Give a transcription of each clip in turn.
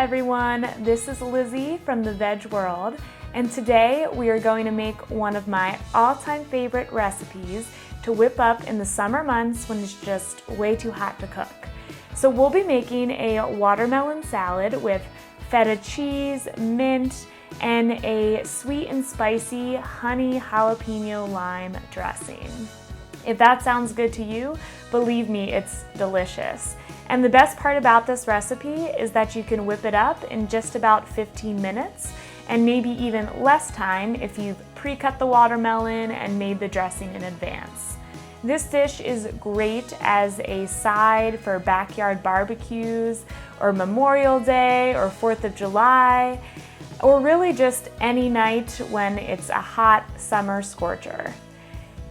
everyone, this is Lizzie from the Veg World, and today we are going to make one of my all-time favorite recipes to whip up in the summer months when it's just way too hot to cook. So we'll be making a watermelon salad with feta cheese, mint, and a sweet and spicy honey jalapeno lime dressing. If that sounds good to you, believe me, it's delicious. And the best part about this recipe is that you can whip it up in just about 15 minutes and maybe even less time if you've pre-cut the watermelon and made the dressing in advance. This dish is great as a side for backyard barbecues or Memorial Day or 4th of July, or really just any night when it's a hot summer scorcher.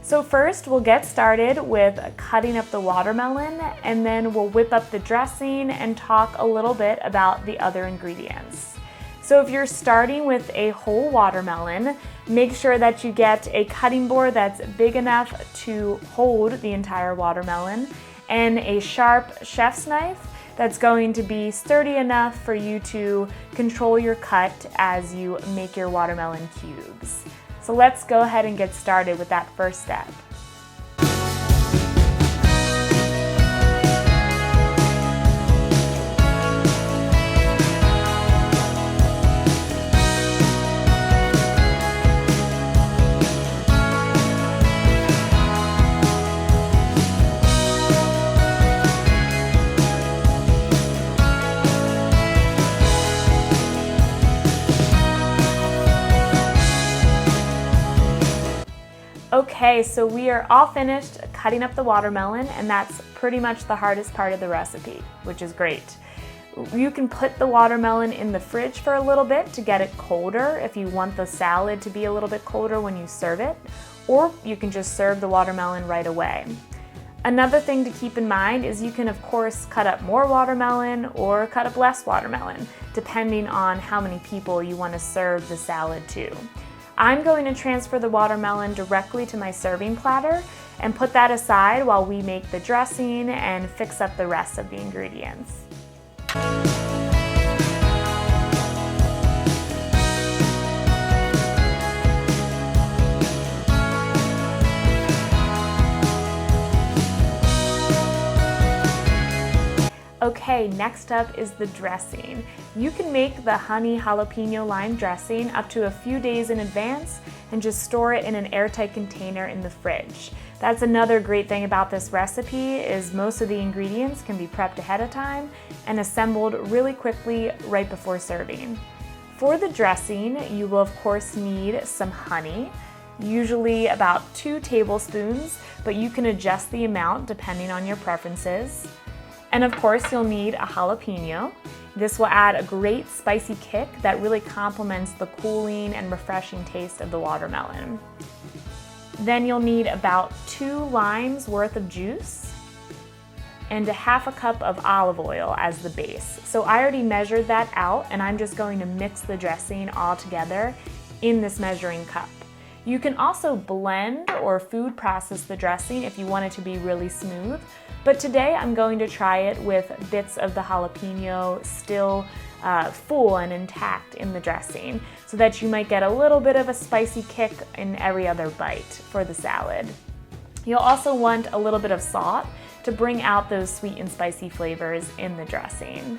So first we'll get started with cutting up the watermelon, and then we'll whip up the dressing and talk a little bit about the other ingredients. So if you're starting with a whole watermelon, make sure that you get a cutting board that's big enough to hold the entire watermelon and a sharp chef's knife that's going to be sturdy enough for you to control your cut as you make your watermelon cubes. So let's go ahead and get started with that first step. Okay, so we are all finished cutting up the watermelon, and that's pretty much the hardest part of the recipe, which is great. You can put the watermelon in the fridge for a little bit to get it colder if you want the salad to be a little bit colder when you serve it, or you can just serve the watermelon right away. Another thing to keep in mind is you can of course cut up more watermelon or cut up less watermelon, depending on how many people you want to serve the salad to. I'm going to transfer the watermelon directly to my serving platter and put that aside while we make the dressing and fix up the rest of the ingredients. Okay, next up is the dressing. You can make the honey jalapeno lime dressing up to a few days in advance and just store it in an airtight container in the fridge. That's another great thing about this recipe is most of the ingredients can be prepped ahead of time and assembled really quickly right before serving. For the dressing, you will of course need some honey, usually about 2 tablespoons, but you can adjust the amount depending on your preferences. And of course you'll need a jalapeno. This will add a great spicy kick that really complements the cooling and refreshing taste of the watermelon. Then you'll need about 2 limes worth of juice and a half a cup of olive oil as the base. So I already measured that out, and I'm just going to mix the dressing all together in this measuring cup. You can also blend or food process the dressing if you want it to be really smooth, but today I'm going to try it with bits of the jalapeno still full and intact in the dressing, so that you might get a little bit of a spicy kick in every other bite for the salad. You'll also want a little bit of salt to bring out those sweet and spicy flavors in the dressing.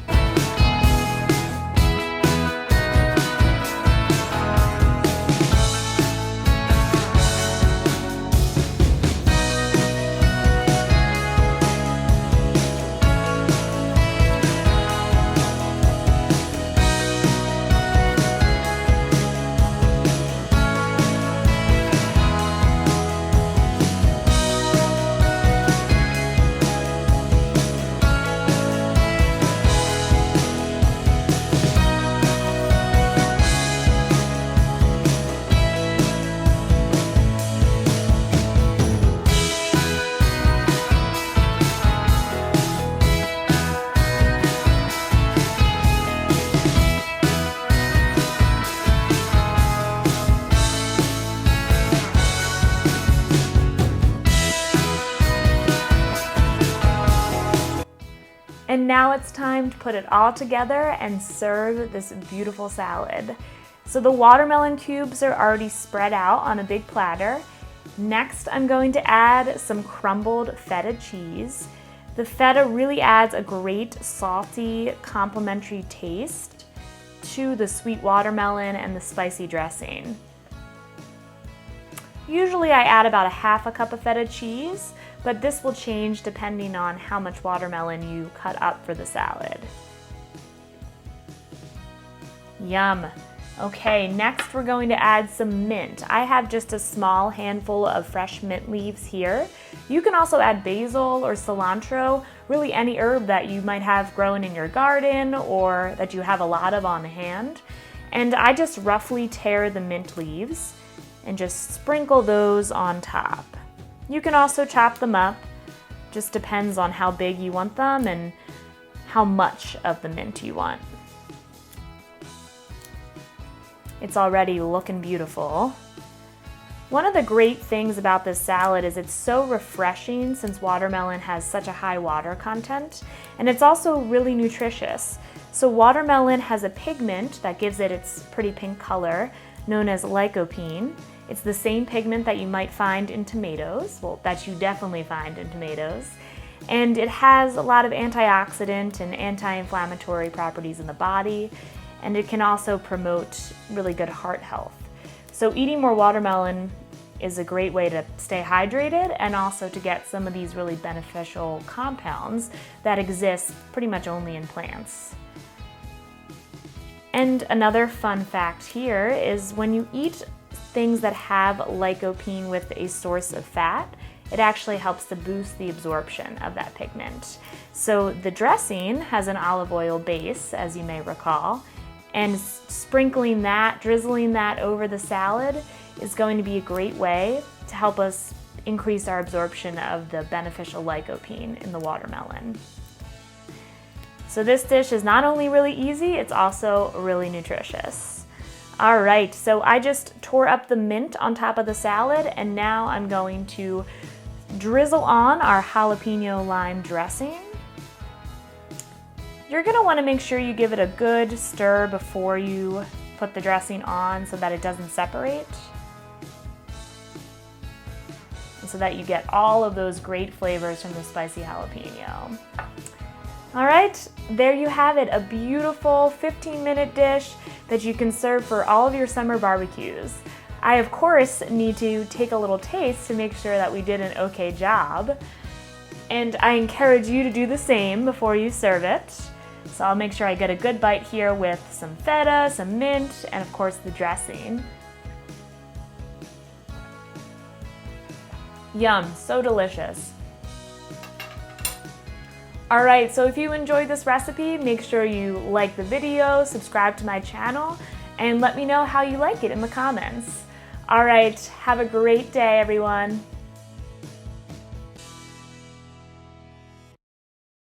And now it's time to put it all together and serve this beautiful salad. So the watermelon cubes are already spread out on a big platter. Next, I'm going to add some crumbled feta cheese. The feta really adds a great salty, complementary taste to the sweet watermelon and the spicy dressing. Usually I add about a half a cup of feta cheese, but this will change depending on how much watermelon you cut up for the salad. Yum! Okay, next we're going to add some mint. I have just a small handful of fresh mint leaves here. You can also add basil or cilantro, really any herb that you might have growing in your garden or that you have a lot of on hand. And I just roughly tear the mint leaves and just sprinkle those on top. You can also chop them up, just depends on how big you want them and how much of the mint you want. It's already looking beautiful. One of the great things about this salad is it's so refreshing since watermelon has such a high water content, and it's also really nutritious. So watermelon has a pigment that gives it its pretty pink color known as lycopene. It's the same pigment that you might find in tomatoes, well, that you definitely find in tomatoes. And it has a lot of antioxidant and anti-inflammatory properties in the body, and it can also promote really good heart health. So eating more watermelon is a great way to stay hydrated and also to get some of these really beneficial compounds that exist pretty much only in plants. And another fun fact here is when you eat things that have lycopene with a source of fat, it actually helps to boost the absorption of that pigment. So the dressing has an olive oil base, as you may recall, and sprinkling that, drizzling that over the salad is going to be a great way to help us increase our absorption of the beneficial lycopene in the watermelon. So this dish is not only really easy, it's also really nutritious. All right, so I just tore up the mint on top of the salad, and now I'm going to drizzle on our jalapeno lime dressing. You're gonna wanna make sure you give it a good stir before you put the dressing on so that it doesn't separate. And so that you get all of those great flavors from the spicy jalapeno. All right, there you have it, a beautiful 15-minute dish that you can serve for all of your summer barbecues. I, of course, need to take a little taste to make sure that we did an okay job. And I encourage you to do the same before you serve it. So I'll make sure I get a good bite here with some feta, some mint, and of course the dressing. Yum, so delicious. All right, so if you enjoyed this recipe, make sure you like the video, subscribe to my channel, and let me know how you like it in the comments. All right, have a great day, everyone.